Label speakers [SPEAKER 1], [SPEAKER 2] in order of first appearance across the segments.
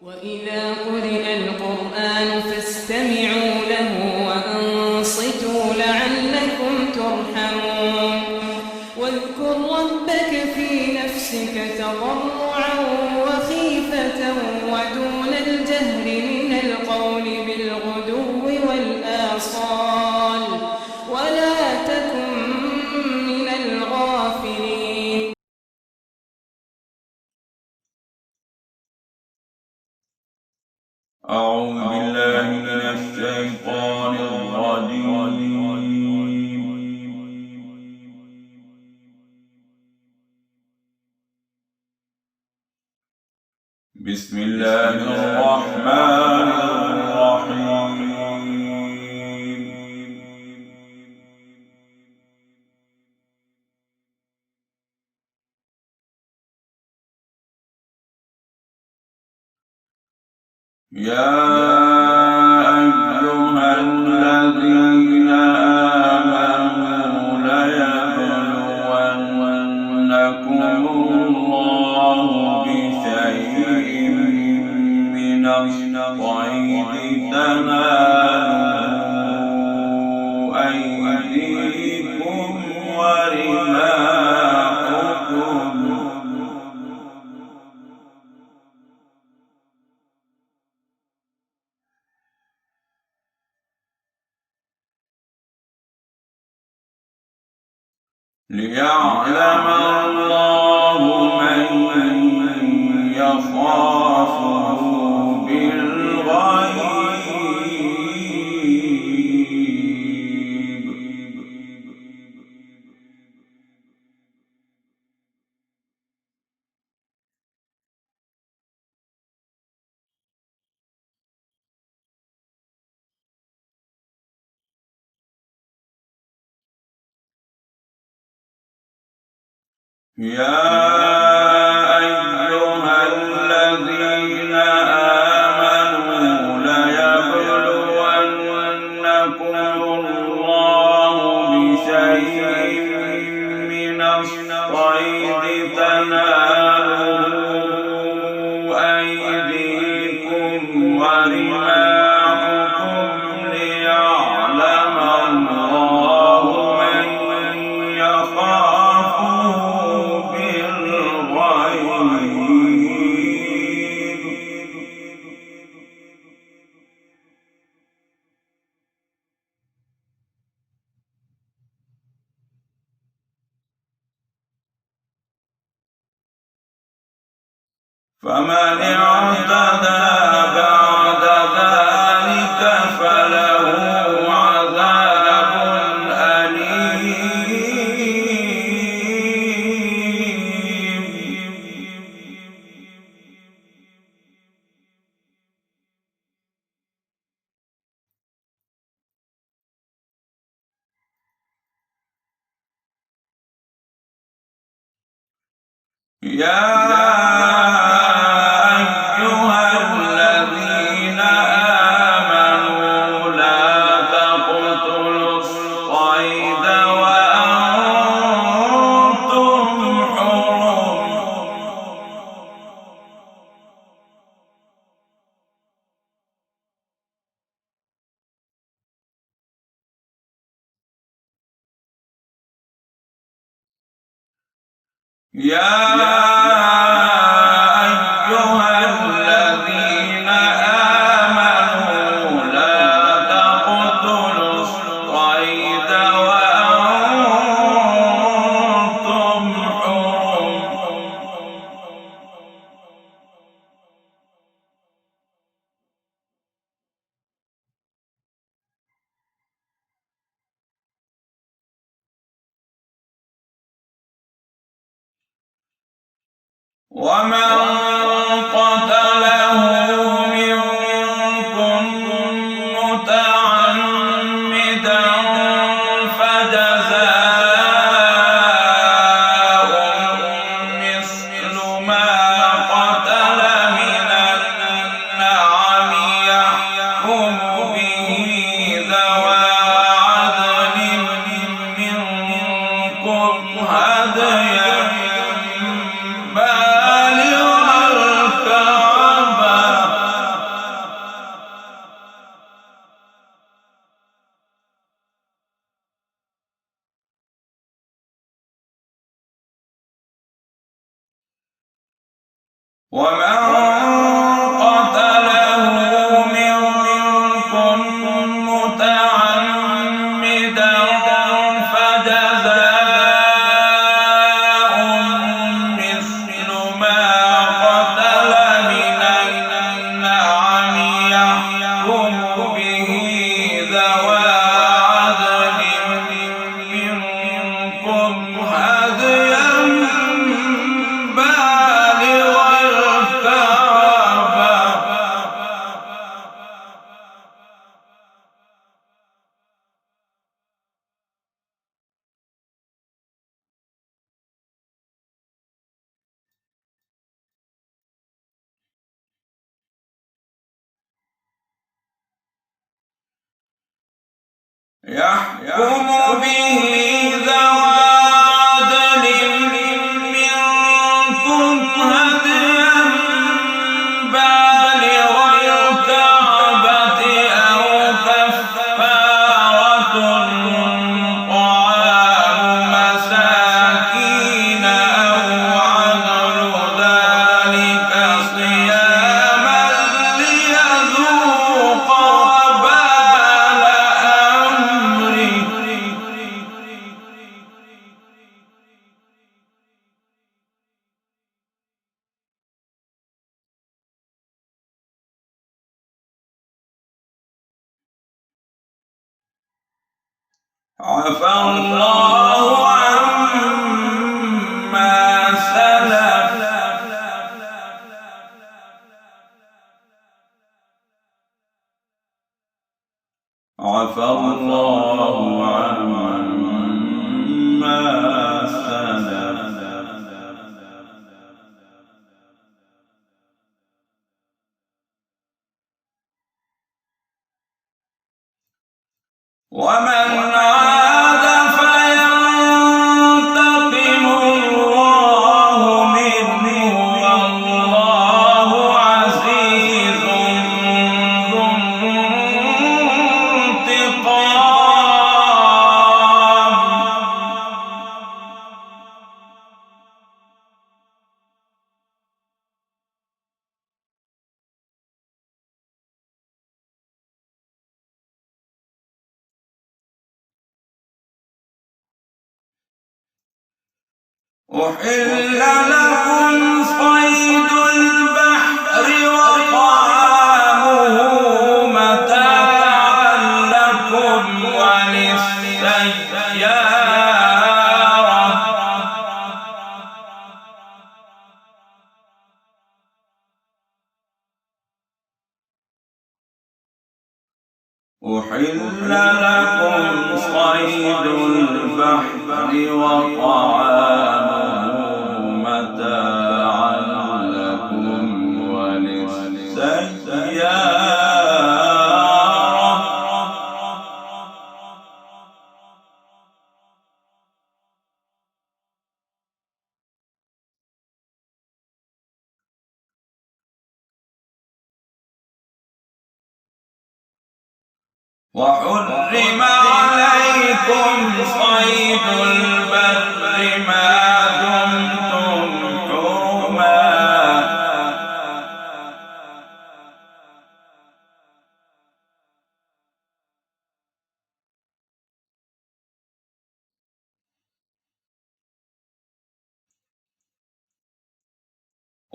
[SPEAKER 1] وإذا قرئ القرآن فاستمعوا له وأنصتوا لعلكم ترحمون واذكر ربك في نفسك تضرعا وخيفة ودون الجهر من القول بالغدو والآصال ولا تكن من الغافلين.
[SPEAKER 2] أعوذ بالله من الشيطان الرجيم. بسم الله الرحمن الرحيم. يا أيها الذين آمنوا ليبلونكم الله بشيء من الصيد تنالوا أيديكم ورماحكم ليعلم الله من يخافه بالغيب. يا أيها الذين آمنوا ليبلونكم الله بشيء من الصيد تنالوا أيديكم ورماحكم ليعلم الله من يخافه بالغيب. فمن اعتدى بعد ذلك فله عذاب أليم. يا أيها الذين آمنوا لا تقتلوا الصيد وأنتم حرم. يا أيها الذين آمنوا لا تقتلوا الصيد وأنتم حرم. ومن قتله منكم متعمدا فجزاء مثل ما قتل من النعم يحكم به ذوى عدل منكم هديا بالغ ومن قتله منكم متعمدا فجزاء مثل ما قتل من النعم يحكم به ذوى عدل منكم هديا بالغ الكعبة يحكم به ذوى عدل منكم هديا بالغ الكعبة أو كفارة طعام مساكين أو عدل ذلك صياما ليذوق وبال أمره عفى الله عما سلف عفى الله عما سلف ومن عاد فينتقم الله منه والله عزيز ذو انتقام أحل لكم صيد البحر وطعامه متاعا لكم وللسيارة أحل لكم صيد البحر وطعامه متاعا لكم وللسيارة وحرم عليكم صيد البر ما دمتم حرما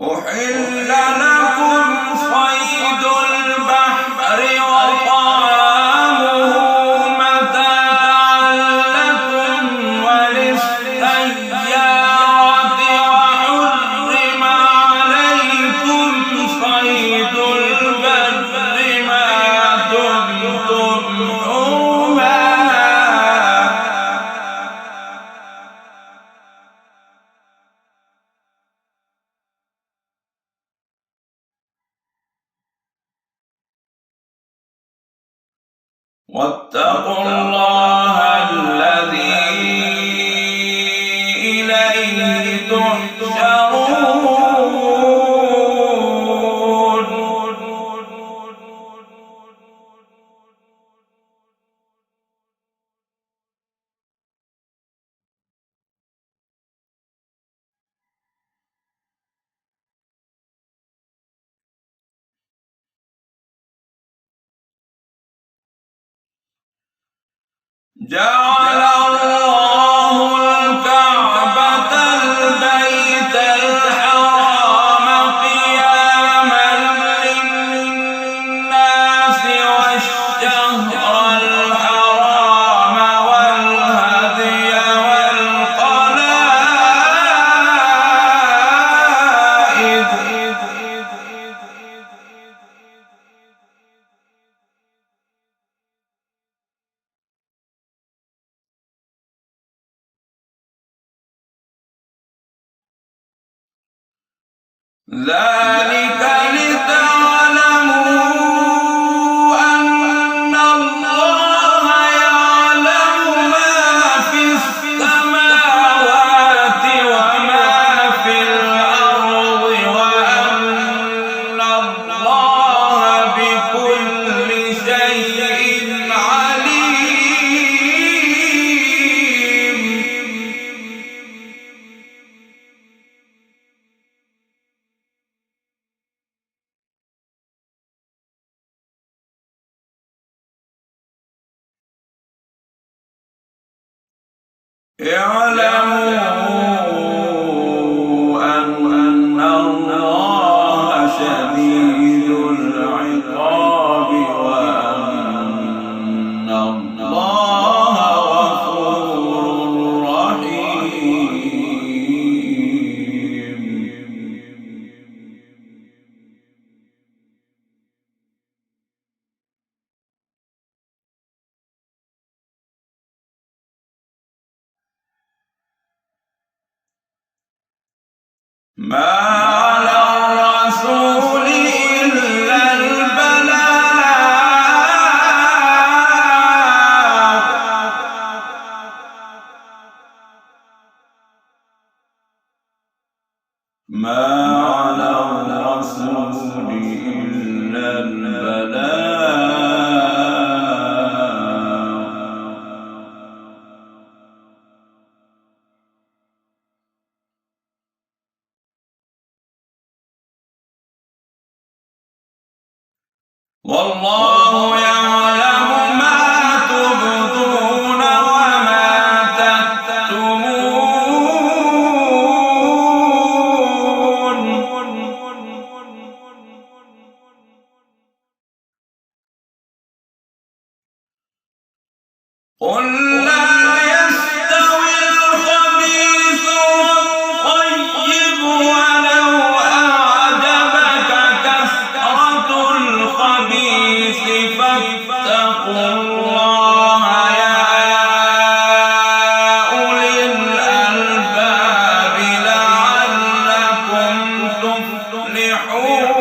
[SPEAKER 2] أحل لكم صيد البحر وطعامه متاعا لكم وللسيارة وحرم عليكم صيد البر ما دمتم حرما واتقوا الله الذي إليه تحشرون جعل الله الكعبة البيت الحرام قياما للناس والشهر الحرام والهدي والقلائد ذلك لتعلموا أن الله يعلم ما في السماوات وما في الأرض وأن الله بكل شيء عليم. اعلموا أن الله شديد العقاب وأن الله غفور رحيم. ما على الرسول إلا البلاغ. ما على الرسول إلا البلاغ. والله يعلم ما تبدون وما تكتمون. قل لا يستوي الخبيث والطيب ولو أعجبك كثرة الخبيث فاتقوا الله يا أولي الألباب لعلكم تفلحون.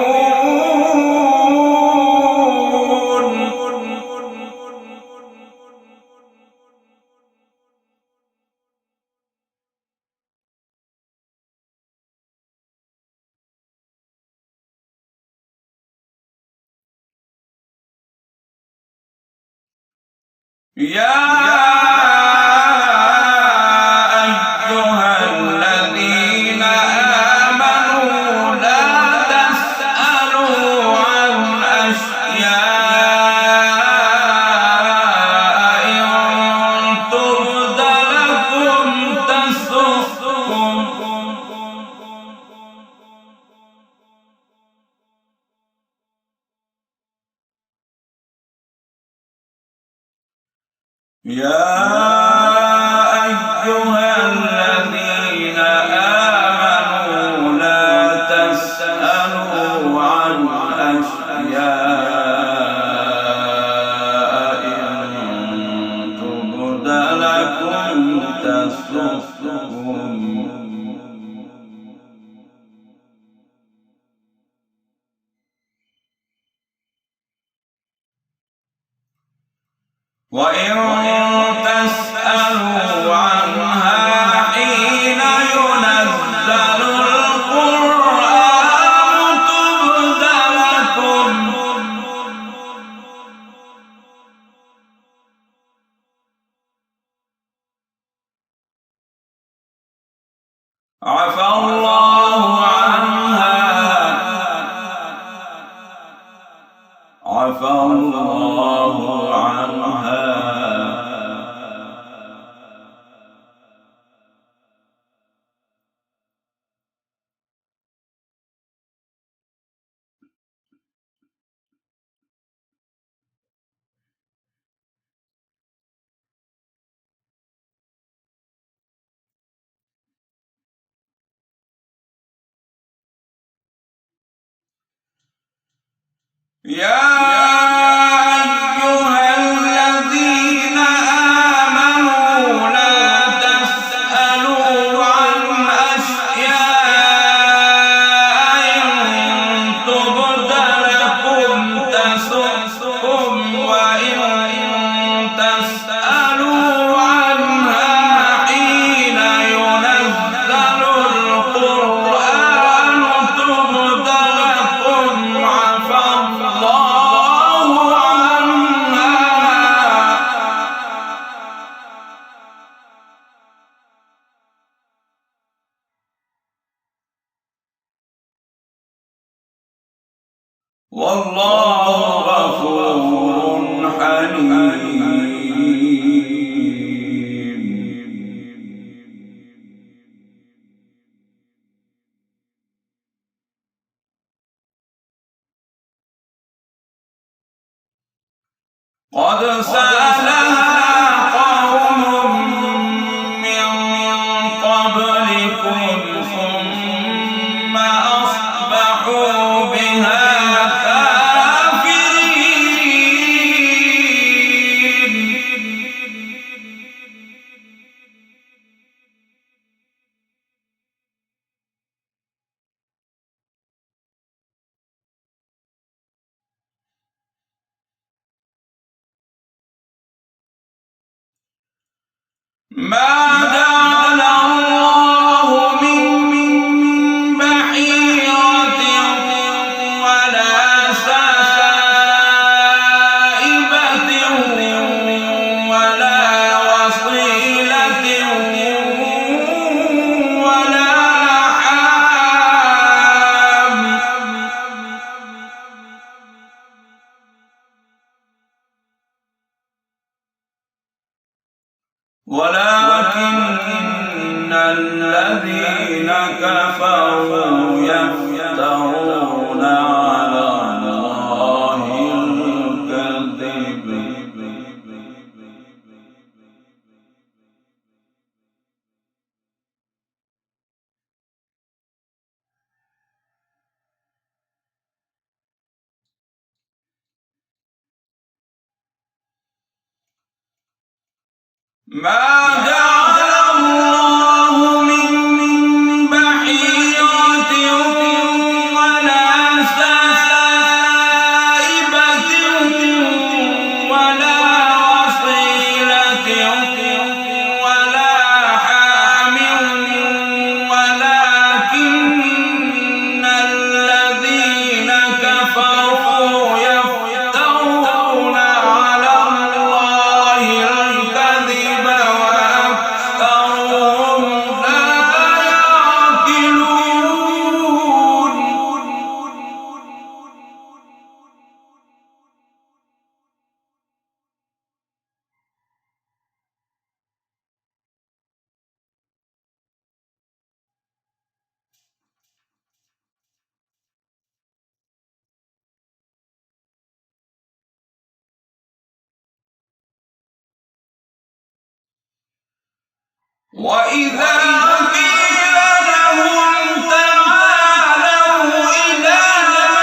[SPEAKER 2] يا أيها الذين آمنوا لا تسألوا عن أشياء إن تبد لكم تسؤكم. يا أيها الذين آمنوا لا تسألوا عن أشياء إن تبد لكم تسؤكم. وإن تسألوا عنها حين ينزل القرآن تبد لكم. عفى الله عنها. عفى الله عنها يا أيها الذين آمنوا لا تسألوا عن أشياء إن تبد لكم تسؤكم وإن تسألوا عنها حين ينزل القرآن تبد لكم عفى الله عنها. والله غفور حليم. قد سألها قوم من قبلكم ثم أصبحوا بها كافرين. ما جعل الله من بحيرة ولا سائبة ولا وصيلة ولا حام، ولكن الذين كفروا يفترون على الله الكذب. ما جعل الله من بحيرة ولا سائبة ولا وصيلة ولا حام، ولكن الذين كفروا يفترون على الله الكذب وأكثرهم لا يعقلون. وإذا قيل لهم تعالوا إلى ما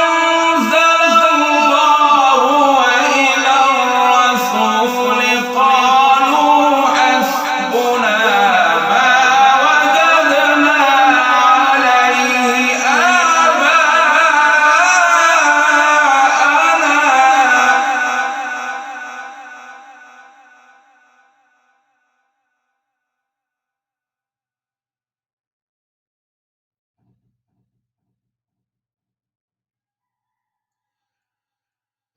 [SPEAKER 2] أنزل الله وإلى الرسول قالوا حسبنا ما وجدنا عليه آباءنا.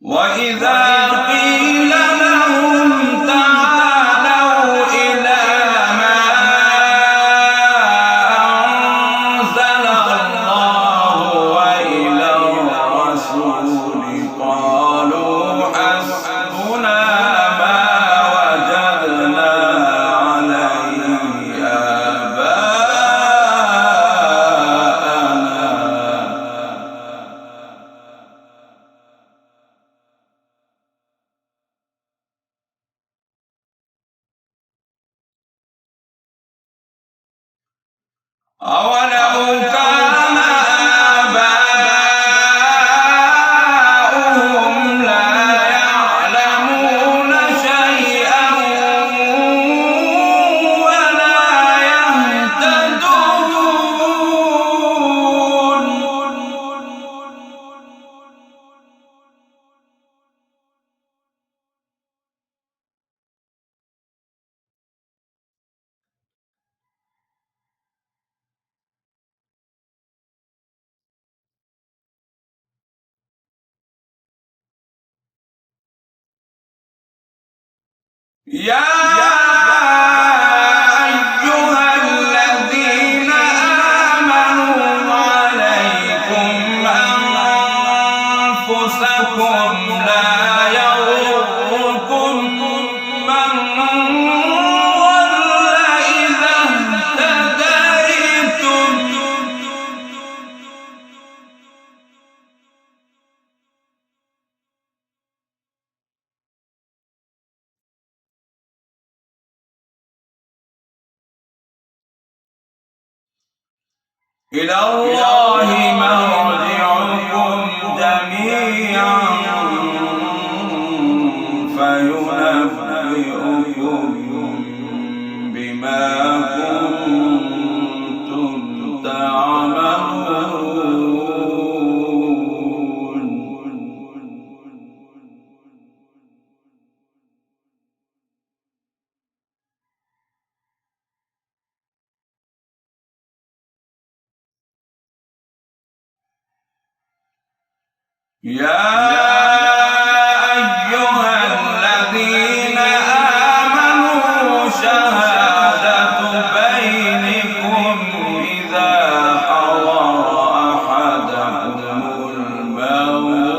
[SPEAKER 2] وإذا قيل لهم تعالوا إلى ما أنزل الله وإلى الرسول قالوا حسبنا ما وجدنا عليه آباءنا. أولو كان آباؤهم يا أيها الذين آمنوا عليكم أنفسكم لا يضركم من ضل إذا اهتديتم. إلى الله مرجعكم جميعا فينبئكم بما كنتم تعملون. يا أيها الذين آمنوا شهادة بينكم إذا حضر أحدكم الموت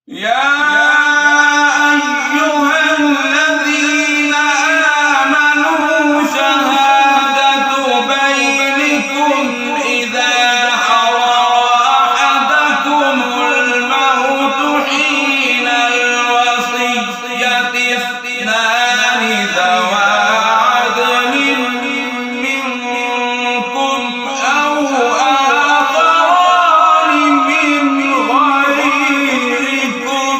[SPEAKER 2] يا أيها الذين آمنوا شهادة بينكم إذا حضر أحدكم الموت حين الوصية اثنان ذوى عدل منكم أو آخران من غيركم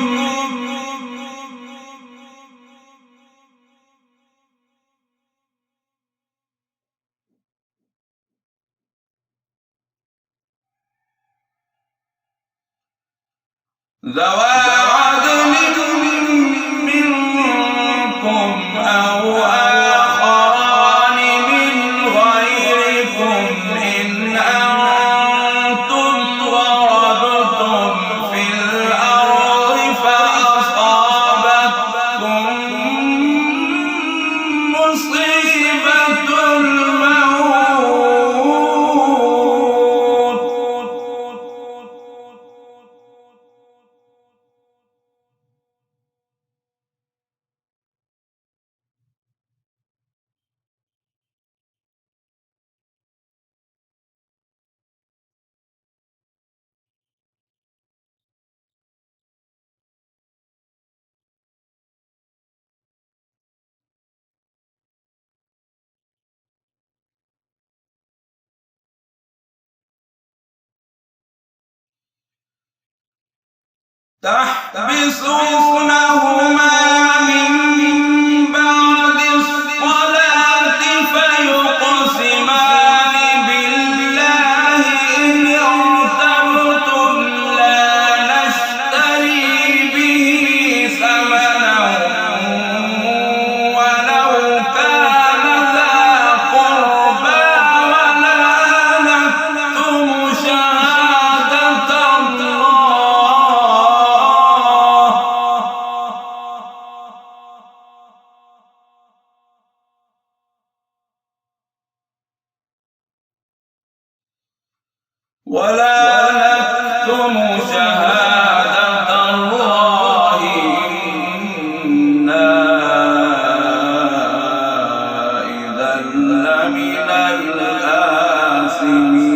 [SPEAKER 2] ذوى عدل منكم أو آخران من غيركم إن أنتم ضربتم في الأرض فأصابتكم مصيبة الموت تحبسونهما من بعد الصلاة فيقسمان بالله إن ارتبتم لا نشتري به ثمنا ولو كان ذا قربى ولا نكتم شهادة الله ولا نكتم شهادة الله إنا إذا لمن الآثمين.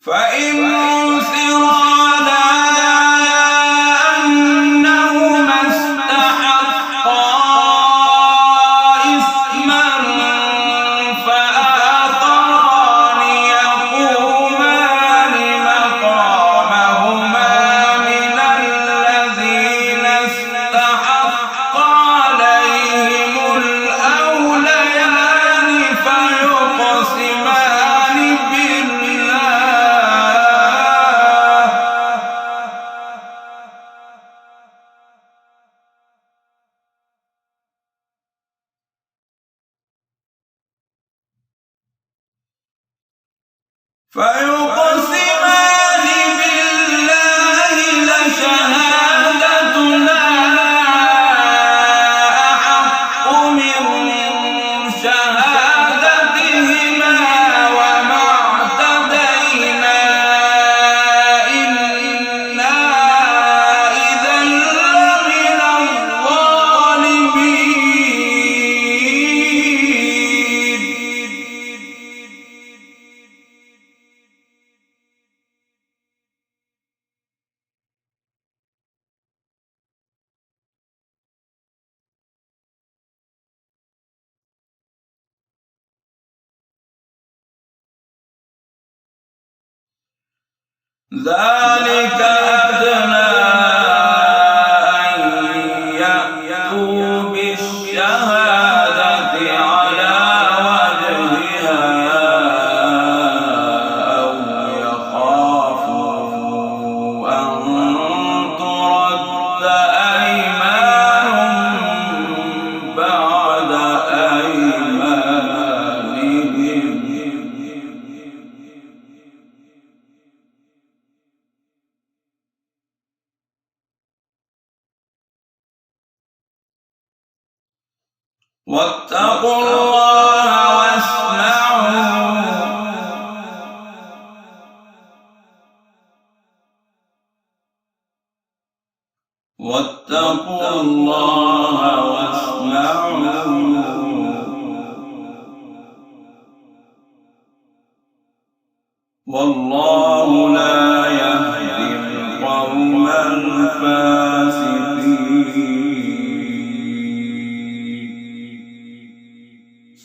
[SPEAKER 2] فإن عثر على أنهما استحقا إثما فآخران يقومان مقامهما من الذين استحق عليهم الأوليان فيقسمان بالله لشهادتنا أحق من شهادتهما وما اعتدينا إنا إذا لمن الظالمين. ذلك أدنى أن يأتوا بالشهادة على وجهها أو يخافوا أن ترد أيمان بعد أيمانهم. واتقوا الله واسمعوا واتقوا الله واسمعوا والله لا يهدي القوم الفاسقين.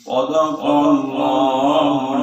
[SPEAKER 2] صدق الله